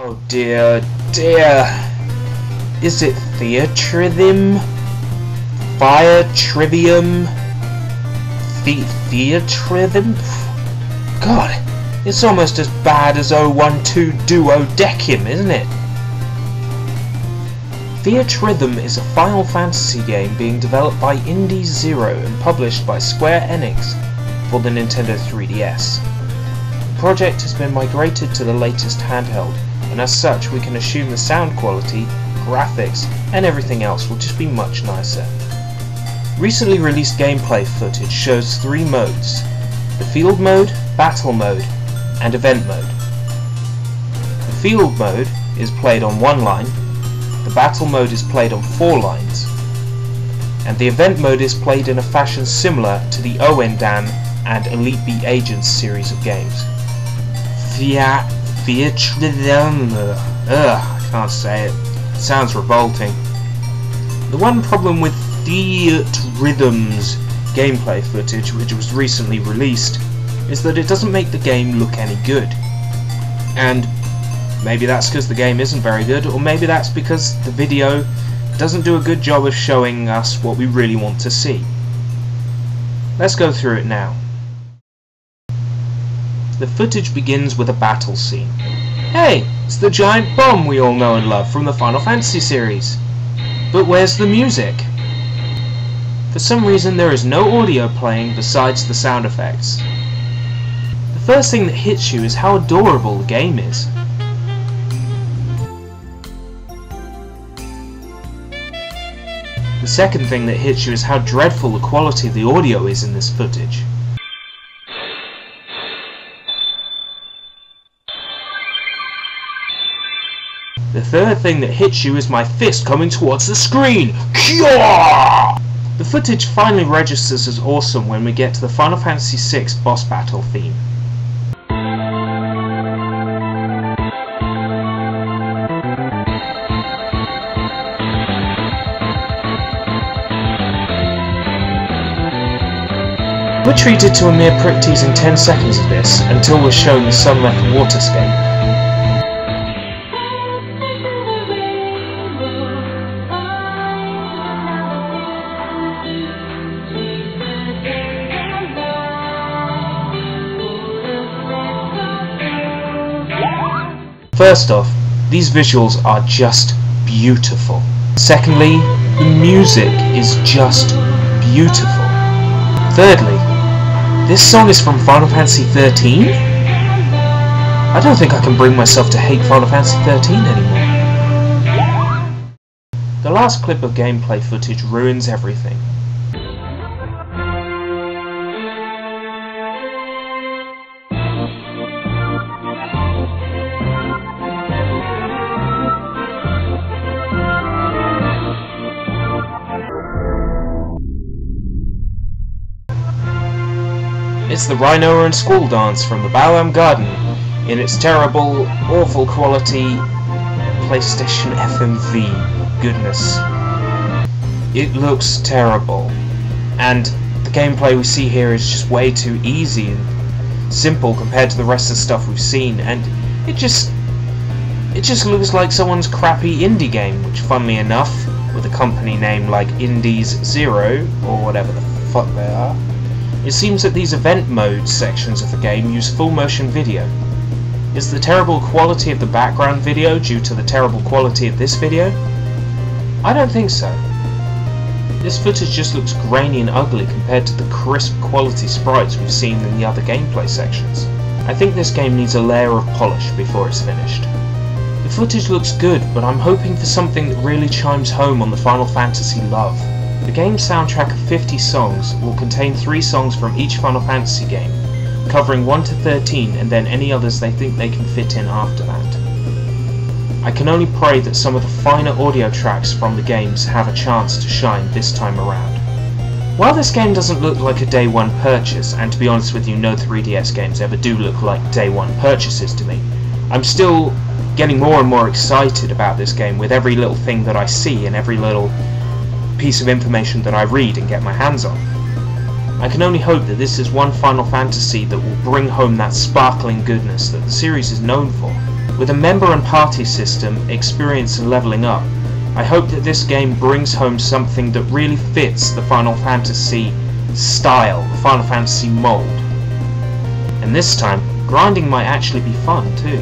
Oh dear, dear. Is it Theatrhythm? Fire Trivium? Theatrhythm? God, it's almost as bad as 012 Duodecim, isn't it? Theatrhythm is a Final Fantasy game being developed by Indie Zero and published by Square Enix for the Nintendo 3DS. The project has been migrated to the latest handheld, and as such we can assume the sound quality, graphics, and everything else will just be much nicer. Recently released gameplay footage shows 3 modes: the field mode, battle mode, and event mode. The field mode is played on 1 line, the battle mode is played on 4 lines, and the event mode is played in a fashion similar to the Oendan and Elite Beat Agents series of games. Theatrhythm. I can't say it. It sounds revolting. The one problem with Theatrhythm's gameplay footage, which was recently released, is that it doesn't make the game look any good. And maybe that's because the game isn't very good, or maybe that's because the video doesn't do a good job of showing us what we really want to see. Let's go through it now. The footage begins with a battle scene. Hey, it's the giant bomb we all know and love from the Final Fantasy series. But where's the music? For some reason there is no audio playing besides the sound effects. The first thing that hits you is how adorable the game is. The second thing that hits you is how dreadful the quality of the audio is in this footage. The third thing that hits you is my fist coming towards the screen. Kya! The footage finally registers as awesome when we get to the Final Fantasy VI boss battle theme. We're treated to a mere prick teasing 10 seconds of this until we're shown the sunleft waterscape. First off, these visuals are just beautiful. Secondly, the music is just beautiful. Thirdly, this song is from Final Fantasy XIII? I don't think I can bring myself to hate Final Fantasy XIII anymore. The last clip of gameplay footage ruins everything. It's the Rhino and Squall dance from the Balam Garden in its terrible, awful quality PlayStation FMV goodness. It looks terrible, and the gameplay we see here is just way too easy and simple compared to the rest of the stuff we've seen, and it just looks like someone's crappy indie game, which funnily enough, with a company name like Indies Zero, or whatever the fuck they are, it seems that these event mode sections of the game use full motion video. Is the terrible quality of the background video due to the terrible quality of this video? I don't think so. This footage just looks grainy and ugly compared to the crisp quality sprites we've seen in the other gameplay sections. I think this game needs a layer of polish before it's finished. The footage looks good, but I'm hoping for something that really chimes home on the Final Fantasy love. The game's soundtrack of 50 songs will contain 3 songs from each Final Fantasy game, covering 1 to 13 and then any others they think they can fit in after that. I can only pray that some of the finer audio tracks from the games have a chance to shine this time around. While this game doesn't look like a day one purchase, and to be honest with you, no 3DS games ever do look like day one purchases to me, I'm still getting more and more excited about this game with every little thing that I see and every little piece of information that I read and get my hands on. I can only hope that this is one Final Fantasy that will bring home that sparkling goodness that the series is known for. With a member and party system, experience and leveling up, I hope that this game brings home something that really fits the Final Fantasy style, the Final Fantasy mold. And this time, grinding might actually be fun too.